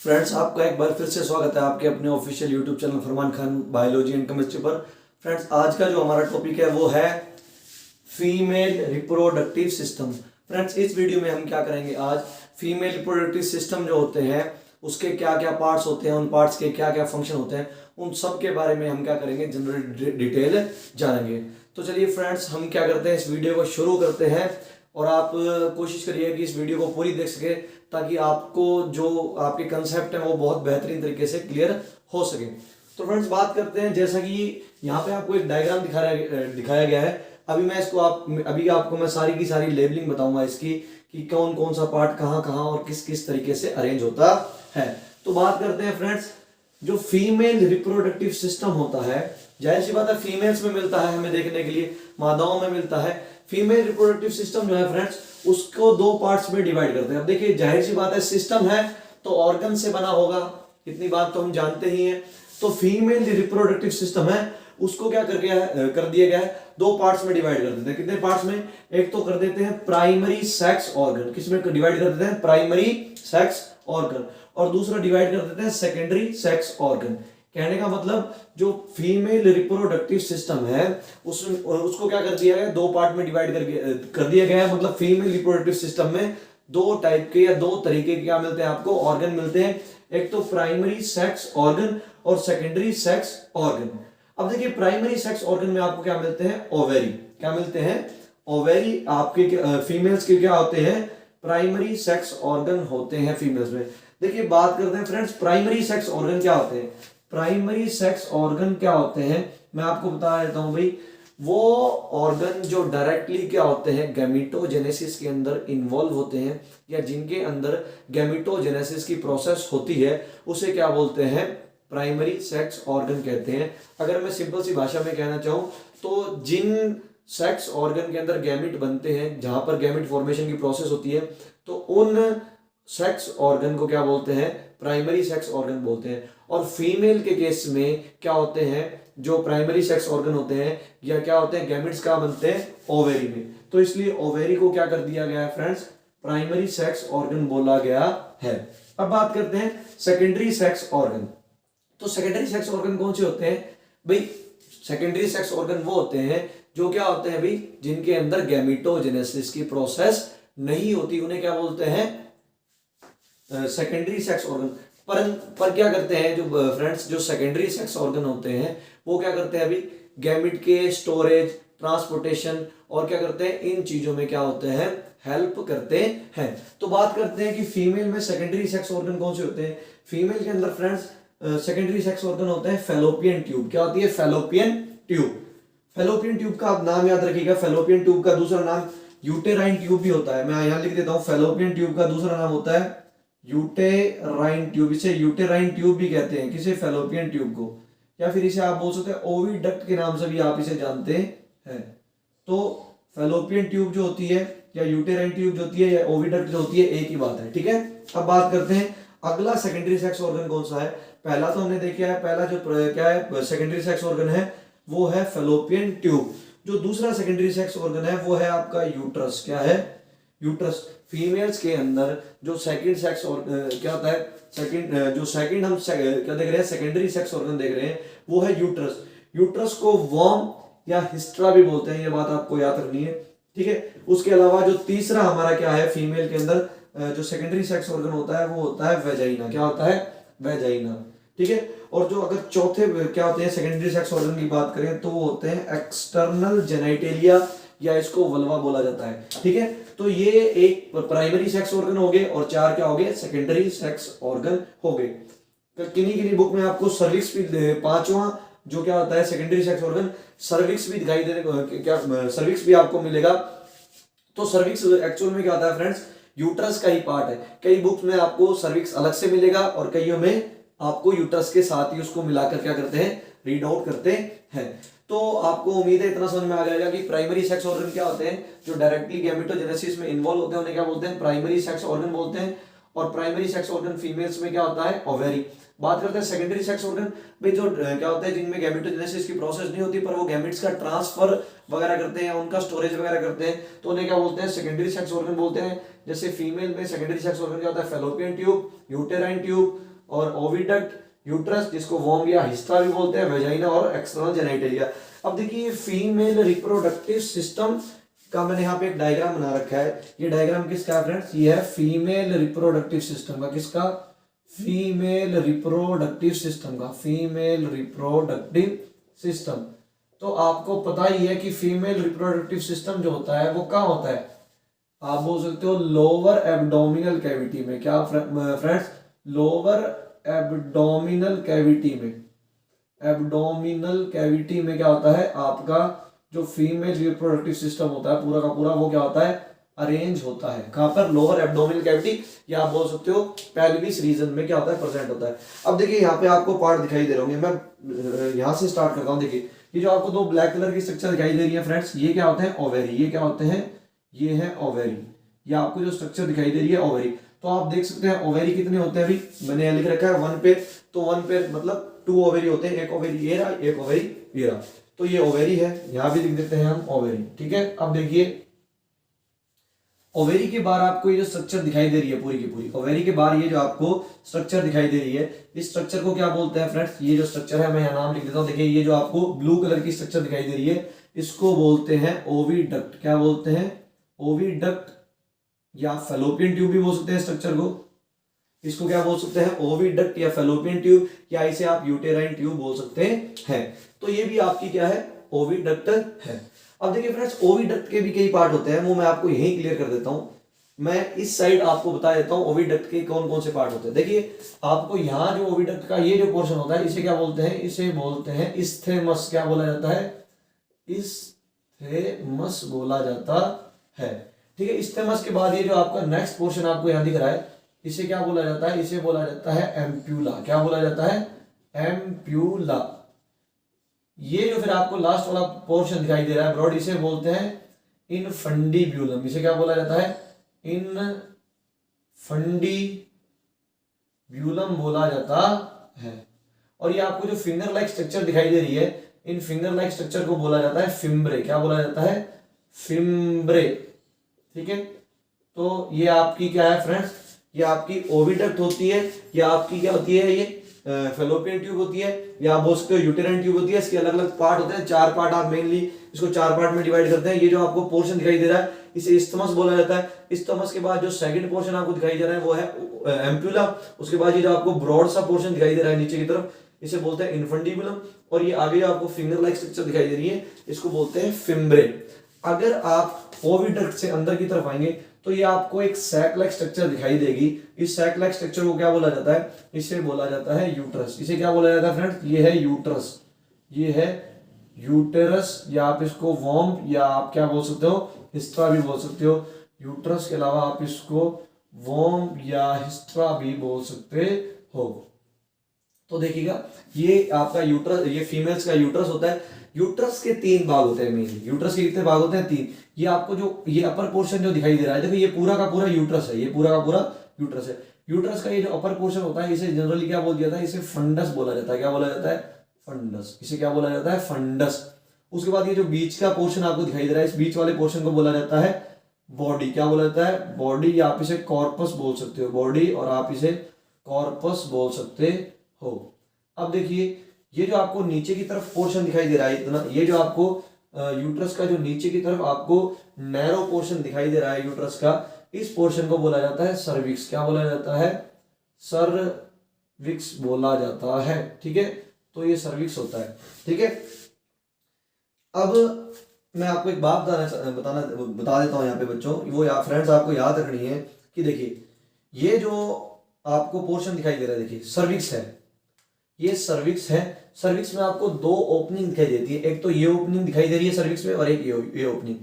Friends, आपका एक बार फिर से स्वागत है आपके अपने official YouTube channel Farman Khan biology and chemistry पर। फ्रेंड्स, आज का जो हमारा टॉपिक है वो है फीमेल रिप्रोडक्टिव सिस्टम। फ्रेंड्स, इस वीडियो में हम क्या करेंगे, आज फीमेल रिप्रोडक्टिव सिस्टम जो होते हैं उसके क्या क्या पार्ट्स होते हैं, उन पार्ट्स के क्या क्या फंक्शन होते हैं, उन सब के बारे में हम क्या करेंगे, जनरल डिटेल जानेंगे। तो चलिए फ्रेंड्स, हम क्या करते हैं, इस वीडियो को शुरू करते हैं और आप कोशिश करिए कि इस वीडियो को पूरी देख सके ताकि आपको जो आपके कंसेप्ट है वो बहुत बेहतरीन तरीके से क्लियर हो सके। तो फ्रेंड्स, बात करते हैं, जैसा कि यहाँ पे आपको एक डायग्राम दिखाया गया है। अभी आपको मैं सारी की सारी लेबलिंग बताऊंगा इसकी कि कौन कौन सा पार्ट कहाँ कहाँ और किस किस तरीके से अरेंज होता है। तो बात करते हैं फ्रेंड्स, जो फीमेल रिप्रोडक्टिव सिस्टम होता है, जाहिर सी बात है फीमेल्स में मिलता है हमें देखने के लिए, मादाओं में मिलता है। फीमेल रिप्रोडक्टिव सिस्टम जो है फ्रेंड्स, उसको दो पार्ट्स में डिवाइड करते हैं। अब देखिए, जाहिर सी बात है सिस्टम है तो ऑर्गन से बना होगा, इतनी बात तो हम जानते ही हैं। तो फीमेल रिप्रोडक्टिव सिस्टम है उसको क्या कर दिया गया है, दो पार्ट्स में डिवाइड कर देते हैं। कितने पार्ट्स में? एक तो कर देते हैं प्राइमरी सेक्स ऑर्गन, किसमें डिवाइड कर देते हैं, प्राइमरी सेक्स ऑर्गन, और दूसरा डिवाइड कर देते हैं सेकेंडरी सेक्स ऑर्गन। कहने का मतलब जो फीमेल रिप्रोडक्टिव सिस्टम है उसको क्या कर दिया गया, दो पार्ट में डिवाइड कर दिया गया है। मतलब फीमेल रिप्रोडक्टिव सिस्टम में दो टाइप के या दो तरीके के क्या मिलते हैं आपको, ऑर्गन मिलते हैं। एक तो प्राइमरी सेक्स ऑर्गन और सेकेंडरी सेक्स ऑर्गन। अब देखिए, प्राइमरी सेक्स ऑर्गन में आपको क्या मिलते हैं, ओवेरी। क्या मिलते हैं, ओवेरी। आपके फीमेल्स के क्या होते हैं, प्राइमरी सेक्स ऑर्गन होते हैं फीमेल्स में। देखिए, बात करते हैं फ्रेंड्स, प्राइमरी सेक्स ऑर्गन क्या होते हैं। प्राइमरी सेक्स ऑर्गन क्या होते हैं, मैं आपको बता देता हूं भाई। वो ऑर्गन जो डायरेक्टली क्या होते हैं, गैमेटोजेनेसिस के अंदर इन्वॉल्व होते हैं, या जिनके अंदर गैमेटोजेनेसिस की प्रोसेस होती है, उसे क्या बोलते हैं, प्राइमरी सेक्स ऑर्गन कहते हैं। अगर मैं सिंपल सी भाषा में कहना चाहूं तो जिन सेक्स ऑर्गन के अंदर गैमेट बनते हैं, जहां पर गैमेट फॉर्मेशन की प्रोसेस होती है, तो उन सेक्स ऑर्गन को क्या बोलते हैं, प्राइमरी सेक्स ऑर्गन बोलते हैं। और फीमेल के केस में क्या होते हैं, जो प्राइमरी सेक्स ऑर्गन होते हैं या क्या होते हैं, गैमेट्स का बनते हैं ओवेरी में। तो इसलिए ओवेरी को क्या कर दिया गया है फ्रेंड्स, प्राइमरी सेक्स ऑर्गन बोला गया है। अब बात करते हैं सेकेंडरी सेक्स ऑर्गन। तो सेकेंडरी सेक्स ऑर्गन कौन से होते हैं भाई, सेकेंडरी सेक्स ऑर्गन वो होते हैं जो क्या होते हैं भाई, जिनके अंदर गैमेटोजेनेसिस की प्रोसेस नहीं होती, उन्हें क्या बोलते हैं, सेकेंडरी सेक्स ऑर्गन। पर क्या करते हैं जो फ्रेंड्स, जो सेकेंडरी सेक्स ऑर्गन होते हैं वो क्या करते हैं अभी, गैमेट के स्टोरेज, ट्रांसपोर्टेशन और क्या करते हैं, इन चीजों में क्या होते हैं, हेल्प करते हैं। तो बात करते हैं कि फीमेल में सेकेंडरी सेक्स ऑर्गन कौन से होते हैं। फीमेल के अंदर फ्रेंड्स सेकेंडरी सेक्स ऑर्गन होता है फैलोपियन ट्यूब। क्या होती है, फैलोपियन ट्यूब। फैलोपियन ट्यूब का आप नाम याद रखिएगा, फैलोपियन ट्यूब का दूसरा नाम यूटेराइन ट्यूब भी होता है। मैं यहां लिख देता हूं, फैलोपियन ट्यूब का दूसरा नाम होता है यूटेराइन ट्यूब। इसे यूटेराइन ट्यूब भी कहते हैं, किसे, फैलोपियन ट्यूब को। या फिर इसे आप बोल सकते हैं ओविडक्ट के नाम से भी आप इसे जानते हैं। तो फैलोपियन ट्यूब जो होती है या यूटेराइन ट्यूब जो होती है या ओविडक्ट जो होती है, एक ही बात है, ठीक है। अब बात करते हैं अगला सेकेंडरी सेक्स ऑर्गन कौन सा है। पहला तो हमने देखा है, पहला जो क्या है सेकेंडरी सेक्स ऑर्गन है वो है फैलोपियन ट्यूब। जो दूसरा सेकेंडरी सेक्स ऑर्गन है वो है आपका यूट्रस। क्या है, यूट्रस। फीमेल्स के अंदर जो सेकंड सेक्स क्या होता है, जो सेकंड हम क्या देख रहे हैं, सेकेंडरी सेक्स ऑर्गन देख रहे हैं, वो है यूट्रस। यूट्रस को वर्म या हिस्ट्रा भी बोलते हैं, ये बात आपको याद रखनी है, ठीक है। उसके अलावा जो तीसरा हमारा क्या है, फीमेल के अंदर जो सेकेंडरी सेक्स ऑर्गन होता है वो होता है वेजाइना। क्या होता है, वेजाइना, ठीक है। और जो अगर चौथे क्या होते हैं सेकेंडरी सेक्स ऑर्गन की बात करें तो वो होते हैं एक्सटर्नल जेनाइटेलिया, या इसको वल्वा बोला जाता है, ठीक है। तो ये एक प्राइमरी सेक्स ऑर्गन हो गए और चार क्या हो गए, सेकेंडरी सेक्स ऑर्गन हो गए। किन्हीं बुक में आपको सर्विक्स भी, पांचवा जो क्या होता है सेकेंडरी सेक्स ऑर्गन, सर्विक्स भी दिखाई देने क्या, सर्विक्स भी आपको मिलेगा। तो सर्विक्स एक्चुअल में क्या होता है फ्रेंड्स, यूट्रस का ही पार्ट है। कई बुक्स में आपको सर्विक्स अलग से मिलेगा और कईयों में आपको यूट्रस के साथ ही उसको मिलाकर क्या करते हैं, रीड आउट करते हैं। तो आपको उम्मीद है इतना समझ में आ जाएगा कि प्राइमरी सेक्स ऑर्गन क्या होते हैं, जो डायरेक्टली गैमेटोजेनेसिस में इन्वॉल्व होते हैं, उन्हें क्या बोलते हैं, प्राइमरी सेक्स ऑर्गन बोलते हैं। और प्राइमरी सेक्स ऑर्गन फीमेल्स में क्या होता है, ओवेरी। बात करते हैं सेकेंडरी सेक्स ऑर्गन भाई, जो क्या होता है जिनमें गैमेटोजेनेसिस की प्रोसेस नहीं होती पर वो गैमेट्स का ट्रांसफर वगैरह करते हैं, उनका स्टोरेज वगैरह करते हैं, तो उन्हें क्या बोलते हैं, सेकेंडरी सेक्स ऑर्गन बोलते हैं। जैसे फीमेल में सेकेंडरी सेक्स ऑर्गन क्या होता है, फैलोपियन ट्यूब, यूटेराइन ट्यूब, और ओविडक्ट, यूट्रस जिसको वॉम या हिस्ट्रा भी बोलते हैं, वेजाइना और एक्सटर्नल जेनिटलिया। अब देखिए फीमेल रिप्रोडक्टिव सिस्टम का मैंने यहाँ पे एक डायग्राम बना रखा है। ये डायग्राम किसका है फ्रेंड्स? ये है फीमेल रिप्रोडक्टिव सिस्टम का। किसका? फीमेल रिप्रोडक्टिव सिस्टम का, फीमेल रिप्रोडक्टिव सिस्टम। तो आपको पता ही है कि फीमेल रिप्रोडक्टिव सिस्टम जो होता है वो कहाँ होता है? आप बोल सकते हो लोअर एब्डोमिनल कैविटी में। क्या फ्रेंड्स? लोअर एब्डोमिनल कैविटी में। एब्डोमिनल कैविटी में क्या होता है? आपका जो फीमेल रिप्रोडक्टिव सिस्टम होता है पूरा का पूरा वो क्या होता है? अरेंज होता है। कहां पर? लोअर एब्डोमिनल कैविटी, या आप बोल सकते हो पेल्विस रीजन में क्या होता है? प्रेजेंट होता है। अब देखिए यहाँ पे आपको पार्ट दिखाई दे रहे होंगे, मैं यहाँ से स्टार्ट करता हूँ। देखिए ये जो आपको दो ब्लैक कलर की स्ट्रक्चर दिखाई दे रही है फ्रेंड्स, ये क्या होते हैं? ओवेरी। ये क्या होते हैं? ये है ओवेरी। ये आपको जो स्ट्रक्चर दिखाई दे रही है ओवेरी। तो आप देख सकते हैं ओवेरी कितने होते हैं? अभी मैंने यहाँ लिख रखा है 1 पेयर। तो 1 पेयर मतलब 2 ओवेरी होते हैं। एक ओवेरी ये रहा, एक ओवेरी ये रहा। तो ये ओवेरी है, यहां भी लिख देते हैं हम ओवेरी। ठीक है, अब देखिए ओवेरी के बाहर आपको ये जो स्ट्रक्चर दिखाई दे रही है पूरी की पूरी, ओवेरी के बाहर ये जो आपको स्ट्रक्चर दिखाई दे रही है, इस स्ट्रक्चर को क्या बोलते हैं फ्रेंड्स? ये जो स्ट्रक्चर है मैं यहाँ नाम लिख देता हूँ। देखिए ये जो आपको ब्लू कलर की स्ट्रक्चर दिखाई दे रही है इसको बोलते हैं ओविडक्ट। क्या बोलते हैं? ओविडक्ट, या फेलोपियन ट्यूब भी बोल सकते हैं स्ट्रक्चर को। इसको क्या बोल सकते हैं? ओविडक्ट या फेलोपियन ट्यूब, या इसे आप यूटेराइन ट्यूब बोल सकते हैं। तो ये भी आपकी क्या है? ओविडक्ट है। अब देखिए फ्रेंड्स ओविडक्ट के भी कई पार्ट होते हैं, वो मैं आपको यहीं क्लियर कर देता हूं। मैं इस साइड आपको बता देता हूं ओविडक्ट के कौन कौन से पार्ट होते हैं। देखिए आपको यहाँ जो ओविडक्ट का ये जो पोर्शन होता है इसे क्या बोलते हैं? इसे बोलते हैं इस्थेमस। क्या बोला जाता है? इस्थेमस बोला जाता है। ठीक है, इस्थेमस के बाद ये जो आपका नेक्स्ट पोर्शन आपको यहाँ दिख रहा है इसे क्या बोला जाता है? इसे बोला जाता है एम्प्यूला। क्या बोला जाता है? एम्प्यूला। ये जो फिर आपको लास्ट वाला पोर्शन दिखाई दे रहा है ब्रॉड, इसे बोलते हैं इनफंडीब्यूलम। इसे क्या बोला जाता है? इनफंडीब्यूलम बोला जाता है। और ये आपको जो फिंगर लाइक स्ट्रक्चर दिखाई दे रही है, इन फिंगर लाइक स्ट्रक्चर को बोला जाता है फिम्ब्रे। क्या बोला जाता है? फिम्ब्रे। ठीक है, तो ये आपकी क्या है फ्रेंड्स? ये आपकी ओविडक्ट होती है, या आपकी क्या होती है? ये फेलोपियन ट्यूब होती है, या आप बोल सकते हो यूटेराइन ट्यूब होती है। इसके अलग अलग पार्ट होते हैं, 4 पार्ट। आप मेनली इसको 4 पार्ट में डिवाइड करते हैं। ये जो आपको पोर्शन दिखाई दे रहा है इसे इस्थमस बोला जाता है। इस्थमस के बाद जो सेकंड पोर्शन आपको दिखाई दे रहा है वो है एम्प्यूला। उसके बाद ये जो आपको ब्रॉड सा पोर्शन दिखाई दे रहा है नीचे की तरफ इसे बोलते हैं इनफंडीबुलम। और ये आगे जो आपको फिंगर लाइक स्ट्रक्चर दिखाई दे रही है इसको बोलते हैं फिम्ब्रे। अगर आप ओविडक्ट से अंदर की तरफ आएंगे तो ये आपको एक सैक लाइक स्ट्रक्चर दिखाई देगी। इस सैक लाइक स्ट्रक्चर को क्या बोला जाता है? इसे बोला जाता है यूट्रस। इसे क्या बोला जाता है फ्रेंड्स? ये है यूट्रस। ये है यूटेरस, या आप इसको वॉम, या आप क्या बोल सकते हो? हिस्ट्रा भी बोल सकते हो। यूट्रस के अलावा आप इसको वॉम या हिस्ट्रा भी बोल सकते हो। तो देखिएगा ये आपका यूट्रस, ये फीमेल्स का यूट्रस होता है। यूट्रस के 3 भाग होते हैं मेनली। यूट्रस के कितने भाग होते हैं? 3। ये आपको जो ये अपर पोर्शन जो दिखाई दे रहा है, देखो ये पूरा का पूरा यूट्रस है। ये पूरा का पूरा यूट्रस है। यूट्रस का ये जो अपर पोर्शन होता है इसे जनरली क्या बोल दिया था? इसे फंडस बोला जाता है। क्या बोला जाता है? फंडस। इसे क्या बोला जाता है? फंडस। उसके बाद ये जो बीच का पोर्शन आपको दिखाई दे रहा है इस बीच वाले पोर्शन को बोला जाता है बॉडी। क्या बोला जाता है? बॉडी, या आप इसे कॉर्पस बोल सकते हो। बॉडी, और आप इसे कॉर्पस बोल सकते हो। अब देखिए ये जो आपको नीचे की तरफ पोर्शन दिखाई दे रहा है इतना, ये जो आपको यूट्रस का जो नीचे की तरफ आपको नैरो पोर्शन दिखाई दे रहा है यूट्रस का, इस पोर्शन को बोला जाता है सर्विक्स। क्या बोला जाता है? सर्विक्स बोला जाता है। ठीक है, तो ये सर्विक्स होता है। ठीक है, अब मैं आपको एक बात बता देता हूं यहाँ पे बच्चों, वो फ्रेंड्स आपको याद रखनी है कि देखिए ये जो आपको पोर्शन दिखाई दे रहा है, देखिए सर्विक्स है, ये सर्विक्स है। सर्विक्स में आपको 2 ओपनिंग दिखाई देती है। एक तो ये ओपनिंग दिखाई दे रही है सर्विक्स में, और एक ये ओपनिंग।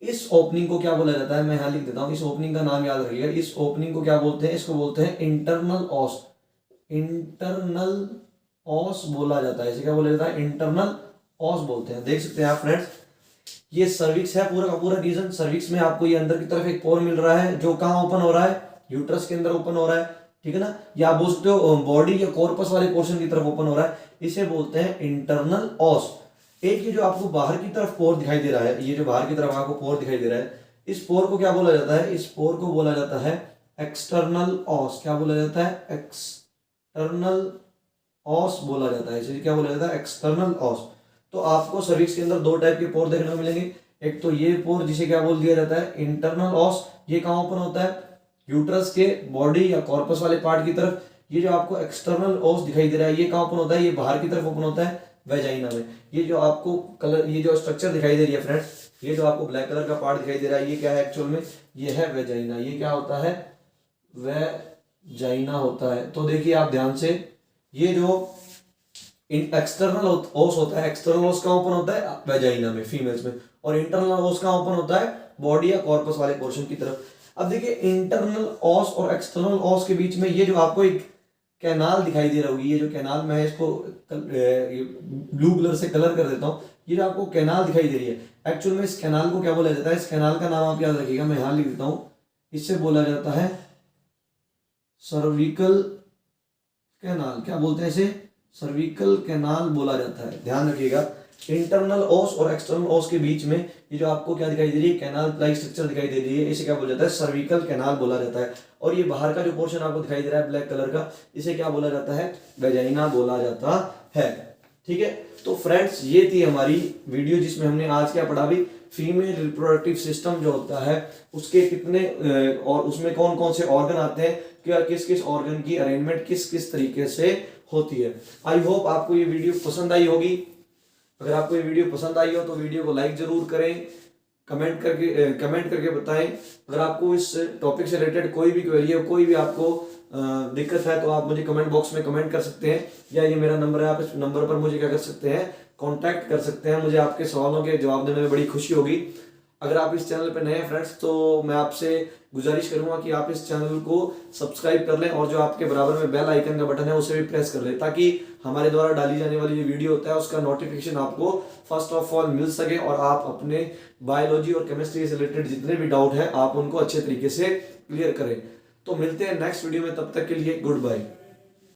इस ओपनिंग को क्या बोला जाता है? मैं यहाँ लिख देता हूँ। इस ओपनिंग का नाम याद रखिएगा। इस ओपनिंग को क्या बोलते हैं? इसको बोलते हैं इंटरनल ऑस। इंटरनल ऑस बोला जाता है। इसे क्या बोला जाता है? इंटरनल ऑस बोलते हैं। देख सकते हैं आप फ्रेंड्स, ये सर्विक्स है पूरा का पूरा रीजन। सर्विक्स में आपको ये अंदर की तरफ एक पोर मिल रहा है जो कहाँ ओपन हो रहा है? यूट्रस के अंदर ओपन हो रहा है। ठीक है ना, या आप बोल सकते हो बॉडी या कॉर्पस वाले पोर्शन की तरफ ओपन हो रहा है। इसे बोलते हैं इंटरनल ऑस। एक ये जो आपको बाहर की तरफ पोर दिखाई दे रहा है, ये जो बाहर की तरफ आपको पोर दिखाई दे रहा है, इस पोर को क्या बोला जाता है? इस पोर को बोला जाता है एक्सटर्नल ऑस। क्या बोला जाता है? एक्सटर्नल ऑस बोला जाता है, इसे क्या बोला जाता है, एक्सटर्नल ऑस। तो आपको सर्विक्स के अंदर दो टाइप के पोर देखने को मिलेंगे। एक तो ये पोर जिसे क्या बोल दिया जाता है, इंटरनल ऑस, ये कहाँ ओपन होता है, यूट्रस के बॉडी या कॉर्पस वाले पार्ट की तरफ। ये जो आपको एक्सटर्नल ऑस दिखाई दे रहा है, ये कहाँ ओपन होता है, ये बाहर की तरफ ओपन होता है, वेजाइना में। ये जो आपको कलर, ये जो स्ट्रक्चर दिखाई दे रही है फ्रेंड्स, ये जो आपको ब्लैक कलर का पार्ट दिखाई दे रहा है, ये क्या है एक्चुअल में, ये है वेजाइना। ये क्या होता है, वेजाइना होता है। तो देखिए आप ध्यान से, ये जो एक्सटर्नल ओस होता है, एक्सटर्नल ओस कहाँ ओपन होता है, वेजाइना में फीमेल्स में, और इंटरनल ओस कहाँ ओपन होता है, बॉडी या कॉर्पस वाले पोर्शन की तरफ। अब देखिए इंटरनल ऑस और एक्सटर्नल ऑस के बीच में ये जो आपको एक कैनाल दिखाई दे रहा होगी, ये जो कैनाल, मैं इसको ब्लू कलर से कलर कर देता हूँ, ये जो आपको कैनाल दिखाई दे रही है, एक्चुअल में इस कैनाल को क्या बोला जाता है, इस कैनाल का नाम आप याद रखिएगा, मैं यहाँ लिख देता हूँ, इससे बोला जाता है सर्विकल कैनाल। क्या बोलते हैं इसे, सर्विकल कैनाल बोला जाता है, ध्यान रखिएगा। इंटरनल ओस और एक्सटर्नल ओस के बीच में ये जो आपको क्या दिखाई दे रही है, कैनाल लाइक स्ट्रक्चर दिखाई दे रही है, इसे क्या बोला जाता है, सर्विकल कैनाल बोला जाता है। और ये बाहर का जो पोर्शन आपको दिखाई दे रहा है ब्लैक कलर का, इसे क्या बोला जाता है, वेजाइना बोला जाता है। ठीक है, तो फ्रेंड्स ये थी हमारी वीडियो जिसमें हमने आज क्या पढ़ा भी, फीमेल रिप्रोडक्टिव सिस्टम जो होता है उसके कितने और उसमें कौन कौन से ऑर्गन आते हैं, क्या किस किस ऑर्गन की अरेंजमेंट किस किस तरीके से होती है। आई होप आपको ये वीडियो पसंद आई होगी। अगर आपको ये वीडियो पसंद आई हो तो वीडियो को लाइक जरूर करें, कमेंट करके बताएं। अगर आपको इस टॉपिक से रिलेटेड कोई भी क्वेरी है, कोई भी आपको दिक्कत है, तो आप मुझे कमेंट बॉक्स में कमेंट कर सकते हैं, या ये मेरा नंबर है, आप इस नंबर पर मुझे क्या कर सकते हैं, कांटेक्ट कर सकते हैं। मुझे आपके सवालों के जवाब देने में बड़ी खुशी होगी। अगर आप इस चैनल पर नए हैं फ्रेंड्स, तो मैं आपसे गुजारिश करूंगा कि आप इस चैनल को सब्सक्राइब कर लें, और जो आपके बराबर में बेल आइकन का बटन है उसे भी प्रेस कर लें, ताकि हमारे द्वारा डाली जाने वाली जो वीडियो होता है उसका नोटिफिकेशन आपको फर्स्ट ऑफ ऑल मिल सके, और आप अपने बायोलॉजी और केमिस्ट्री से रिलेटेड जितने भी डाउट हैं आप उनको अच्छे तरीके से क्लियर करें। तो मिलते हैं नेक्स्ट वीडियो में, तब तक के लिए गुड बाय।